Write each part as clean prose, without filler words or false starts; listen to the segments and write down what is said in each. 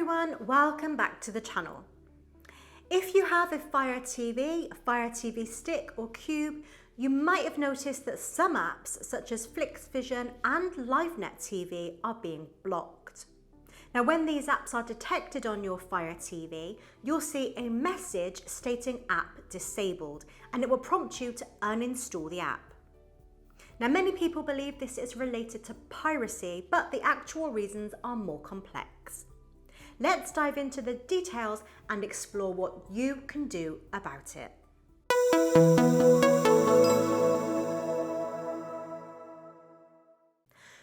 everyone, welcome back to the channel. If you have a Fire TV, a Fire TV Stick or Cube, you might have noticed that some apps such as FlixVision and LiveNet TV are being blocked. Now when these apps are detected on your Fire TV, you'll see a message stating app disabled, and it will prompt you to uninstall the app. Now many people believe this is related to piracy, but the actual reasons are more complex. Let's dive into the details and explore what you can do about it.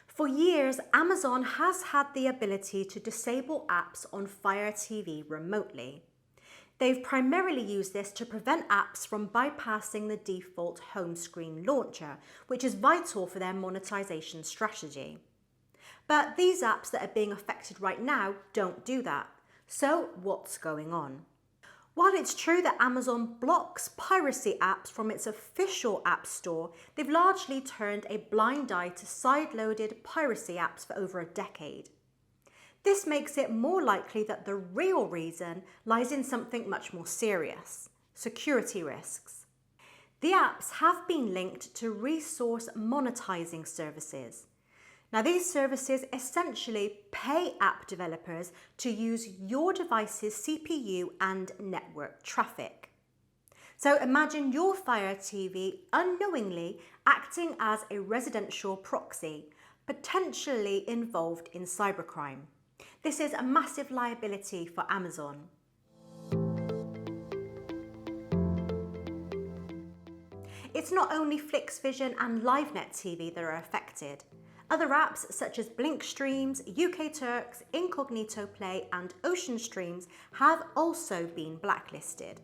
For years, Amazon has had the ability to disable apps on Fire TV remotely. They've primarily used this to prevent apps from bypassing the default home screen launcher, which is vital for their monetization strategy. But these apps that are being affected right now don't do that. So what's going on? While it's true that Amazon blocks piracy apps from its official app store, they've largely turned a blind eye to side-loaded piracy apps for over a decade. This makes it more likely that the real reason lies in something much more serious: security risks. The apps have been linked to resource monetizing services. Now, these services essentially pay app developers to use your device's CPU and network traffic. So imagine your Fire TV unknowingly acting as a residential proxy, potentially involved in cybercrime. This is a massive liability for Amazon. It's not only FlixVision and LiveNet TV that are affected. Other apps such as Blink Streams, UK Turks, Incognito Play and Ocean Streams have also been blacklisted.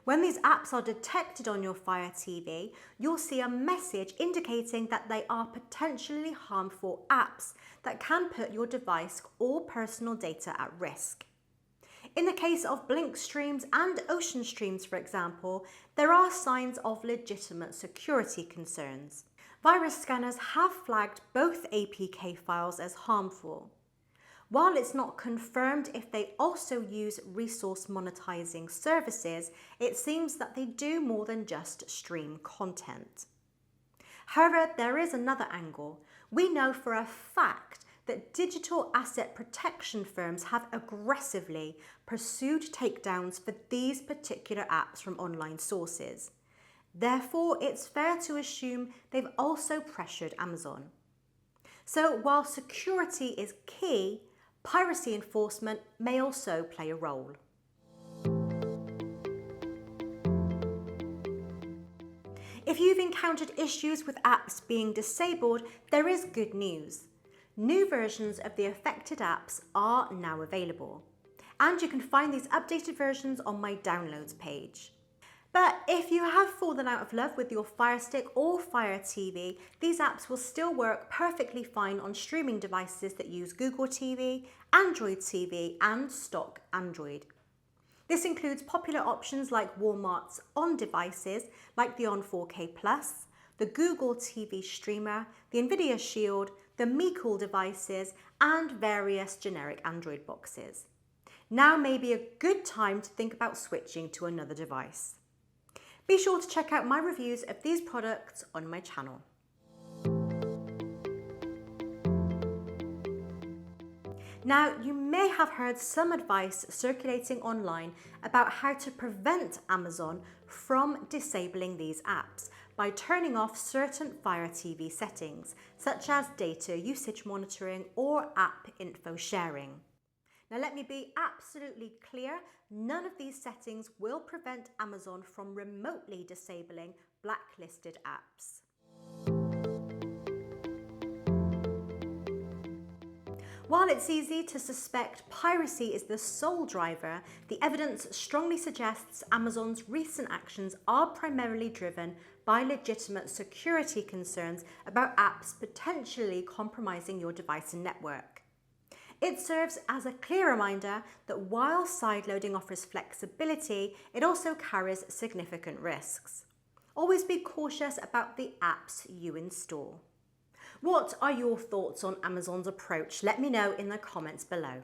When these apps are detected on your Fire TV, you'll see a message indicating that they are potentially harmful apps that can put your device or personal data at risk. In the case of Blink Streams and Ocean Streams, for example, there are signs of legitimate security concerns. Virus scanners have flagged both APK files as harmful. While it's not confirmed if they also use resource monetizing services, it seems that they do more than just stream content. However, there is another angle. We know for a fact that digital asset protection firms have aggressively pursued takedowns for these particular apps from online sources. Therefore, it's fair to assume they've also pressured Amazon. So while security is key, piracy enforcement may also play a role. If you've encountered issues with apps being disabled, there is good news. New versions of the affected apps are now available, and you can find these updated versions on my downloads page. But if you have fallen out of love with your Fire Stick or Fire TV, these apps will still work perfectly fine on streaming devices that use Google TV, Android TV, and stock Android. This includes popular options like Walmart's On devices, like the On 4K Plus, the Google TV streamer, the Nvidia Shield, the MeCool devices, and various generic Android boxes. Now may be a good time to think about switching to another device. Be sure to check out my reviews of these products on my channel. Now, you may have heard some advice circulating online about how to prevent Amazon from disabling these apps by turning off certain Fire TV settings, such as data usage monitoring or app info sharing. Now let me be absolutely clear, none of these settings will prevent Amazon from remotely disabling blacklisted apps. While it's easy to suspect piracy is the sole driver, the evidence strongly suggests Amazon's recent actions are primarily driven by legitimate security concerns about apps potentially compromising your device and network. It serves as a clear reminder that while sideloading offers flexibility, it also carries significant risks. Always be cautious about the apps you install. What are your thoughts on Amazon's approach? Let me know in the comments below.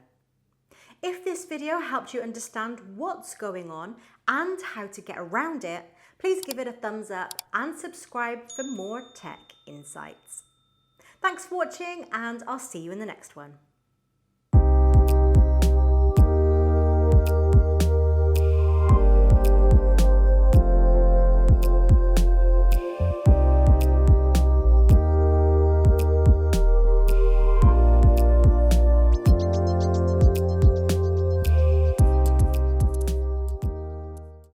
If this video helped you understand what's going on and how to get around it, please give it a thumbs up and subscribe for more tech insights. Thanks for watching, and I'll see you in the next one.